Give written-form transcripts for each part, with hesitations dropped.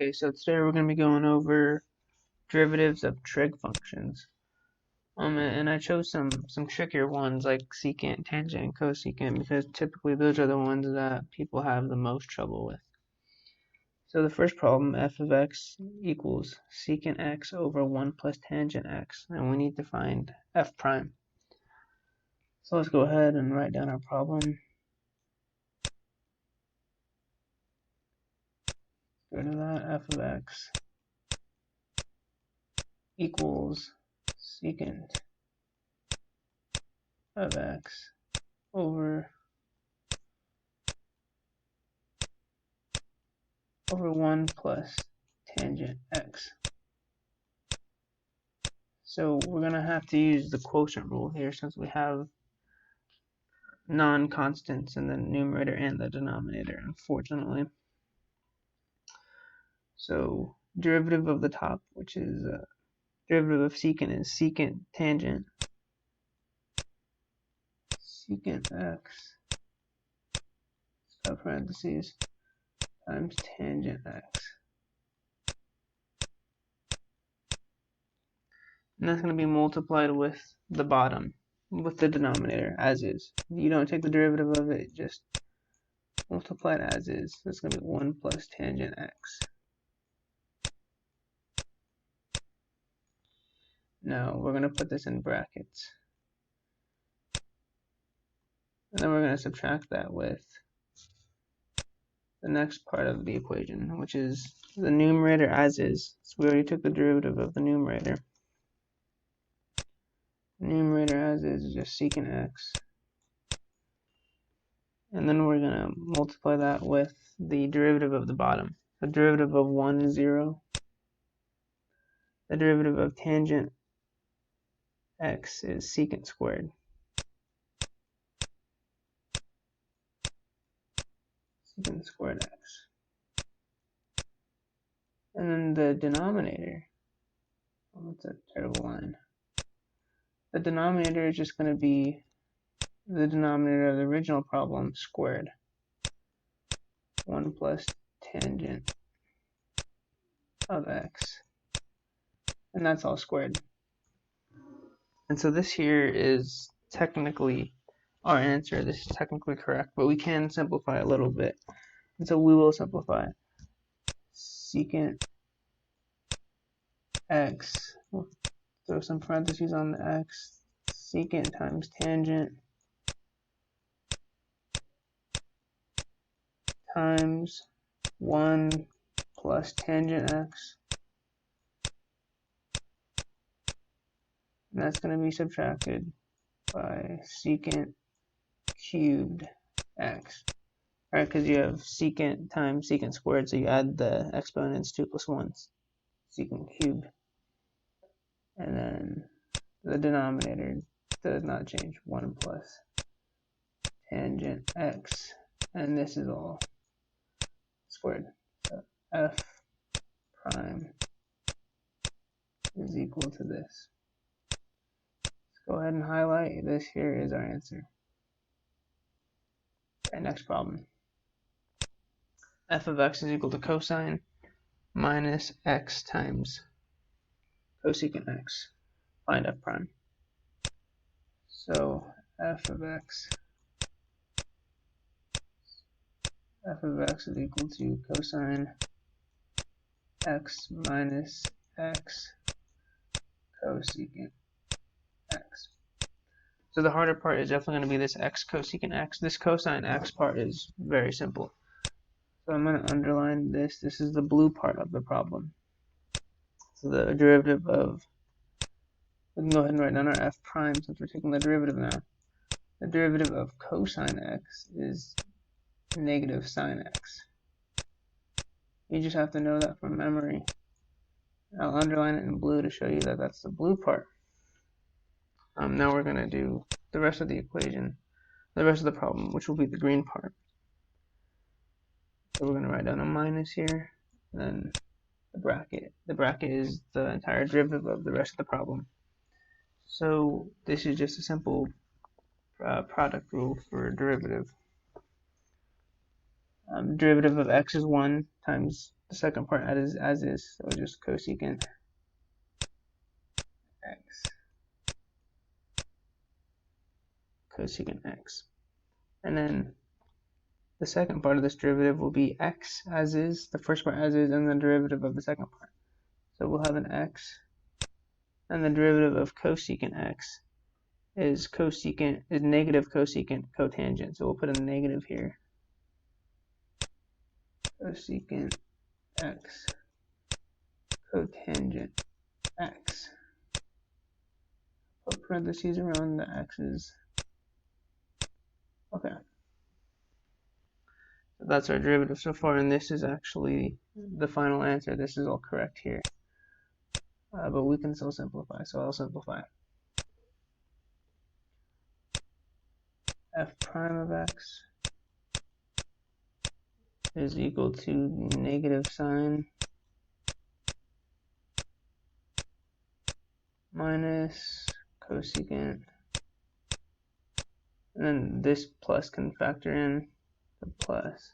Okay, so today we're going to be going over derivatives of trig functions. And I chose some trickier ones like secant, tangent, and cosecant because typically those are the ones that people have the most trouble with. So the first problem, f of x equals secant x over 1 plus tangent x, and we need to find f prime. So let's go ahead and write down our problem. Go to that, f of x equals secant of x over 1 plus tangent x. So we're going to have to use the quotient rule here since we have non-constants in the numerator and the denominator, unfortunately. So derivative of the top, which is derivative of secant, is secant tangent. Secant x, parentheses, times tangent x. And that's going to be multiplied with the bottom, with the denominator, as is. You don't take the derivative of it, just multiply it as is. That's going to be 1 plus tangent x. Now we're going to put this in brackets. And then we're going to subtract that with the next part of the equation, which is the numerator as is. So we already took the derivative of the numerator. The numerator as is just secant x. And then we're going to multiply that with the derivative of the bottom. The derivative of 1 is 0. The derivative of tangent x is secant squared. Secant squared x. And then the denominator, oh, that's a terrible line. The denominator is just going to be the denominator of the original problem squared. 1 plus tangent of x. And that's all squared. And so this here is technically our answer. This is technically correct, but we can simplify a little bit. And so we will simplify. Secant x, we'll throw some parentheses on the x, secant times tangent times 1 plus tangent x. And that's going to be subtracted by secant cubed x. Alright, because you have secant times secant squared, so you add the exponents 2 plus 1, secant cubed. And then the denominator does not change, 1 plus tangent x. And this is all squared. So f prime is equal to this. Let's go ahead and highlight. This here is our answer. Okay, next problem. F of x is equal to cosine minus x times cosecant x. Find f prime. So f of x is equal to cosine x minus x cosecant x. So the harder part is definitely going to be this x cosecant x. This cosine x part is very simple. So I'm going to underline this. This is the blue part of the problem. So the derivative of, we can go ahead and write down our f prime since we're taking the derivative now. The derivative of cosine x is negative sine x. You just have to know that from memory. I'll underline it in blue to show you that that's the blue part. Now we're going to do the rest of the equation, the rest of the problem, which will be the green part. So we're going to write down a minus here, and then the bracket. The bracket is the entire derivative of the rest of the problem. So this is just a simple product rule for derivative. Derivative of x is 1 times the second part as is, so just cosecant x, cosecant x. And then the second part of this derivative will be x as is, the first part as is, and the derivative of the second part. So we'll have an x, and the derivative of cosecant x is negative cosecant cotangent. So we'll put a negative here. Cosecant x cotangent x. Put parentheses around the x's. Okay. So that's our derivative so far, and this is actually the final answer. This is all correct here. But we can still simplify, so I'll simplify. F prime of x is equal to negative sine minus cosecant, and then this plus can factor in the plus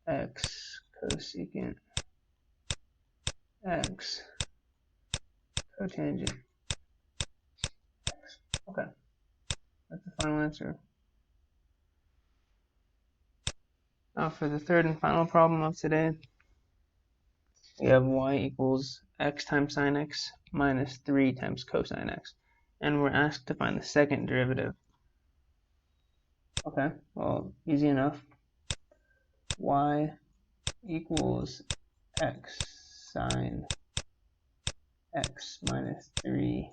x cosecant x cotangent x. Okay, that's the final answer. Now for the third and final problem of today, we have y equals x times sine x minus 3 times cosine x, and we're asked to find the second derivative. Okay, well, easy enough. Y equals x sine x minus 3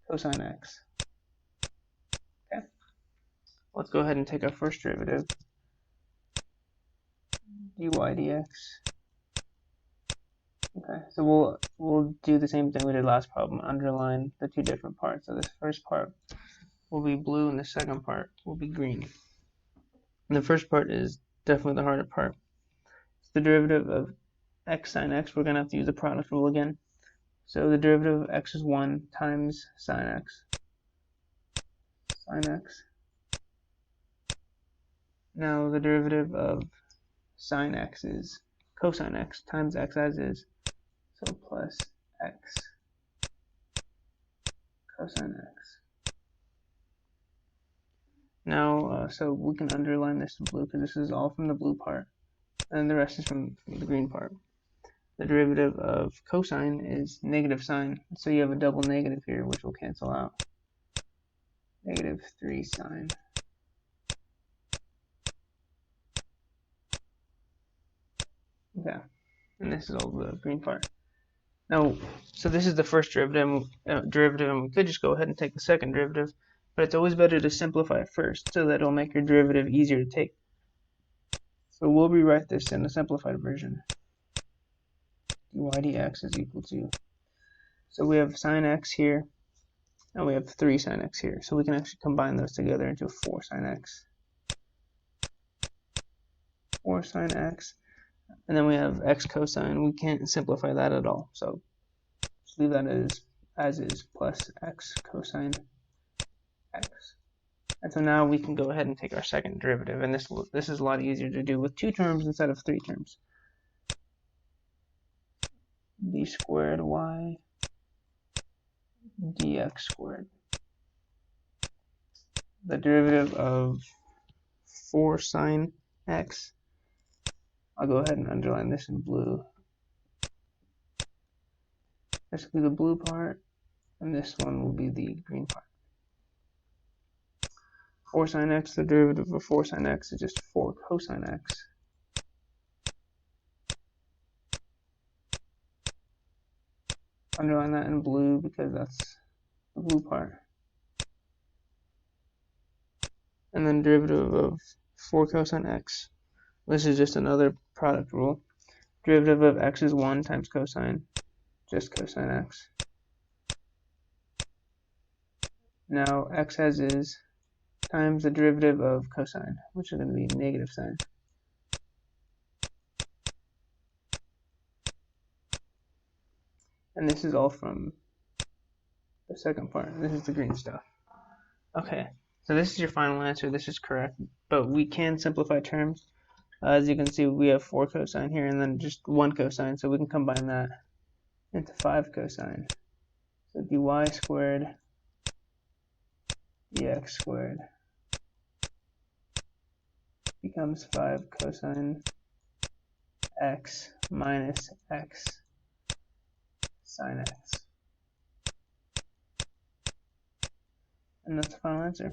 cosine x. Okay, let's go ahead and take our first derivative, dy dx. Okay, so we'll do the same thing we did last problem, underline the two different parts. So this first part will be blue and the second part will be green. And the first part is definitely the harder part. It's the derivative of x sine x. We're going to have to use the product rule again. So the derivative of x is 1 times sine x. Sine x. Now the derivative of sine x is cosine x times x as is. So plus x cosine x. Now, so we can underline this in blue because this is all from the blue part, and the rest is from the green part. The derivative of cosine is negative sine, so you have a double negative here, which will cancel out. Negative 3 sine. Okay, and this is all the green part. Now, so this is the first derivative, and we could just go ahead and take the second derivative, but it's always better to simplify it first, so that it'll make your derivative easier to take. So we'll rewrite this in a simplified version. dy dx is equal to, so we have sine x here, and we have 3 sine x here, so we can actually combine those together into 4 sine x. 4 sine x. And then we have x cosine. We can't simplify that at all, so just leave that as is, plus x cosine x. And so now we can go ahead and take our second derivative, and this is a lot easier to do with 2 terms instead of 3 terms. d squared y dx squared. The derivative of 4 sine x. I'll go ahead and underline this in blue. This will be the blue part, and this one will be the green part. 4 sine x, the derivative of 4 sine x is just 4 cosine x. Underline that in blue because that's the blue part. And then derivative of 4 cosine x. This is just another product rule. Derivative of x is 1 times cosine, just cosine x. Now x as is times the derivative of cosine, which is going to be negative sine. And this is all from the second part. This is the green stuff. Okay, so this is your final answer. This is correct, but we can simplify terms. As you can see, we have 4 cosine here and then just 1 cosine, so we can combine that into 5 cosine. So dy squared dx squared becomes 5 cosine x minus x sine x. And that's the final answer.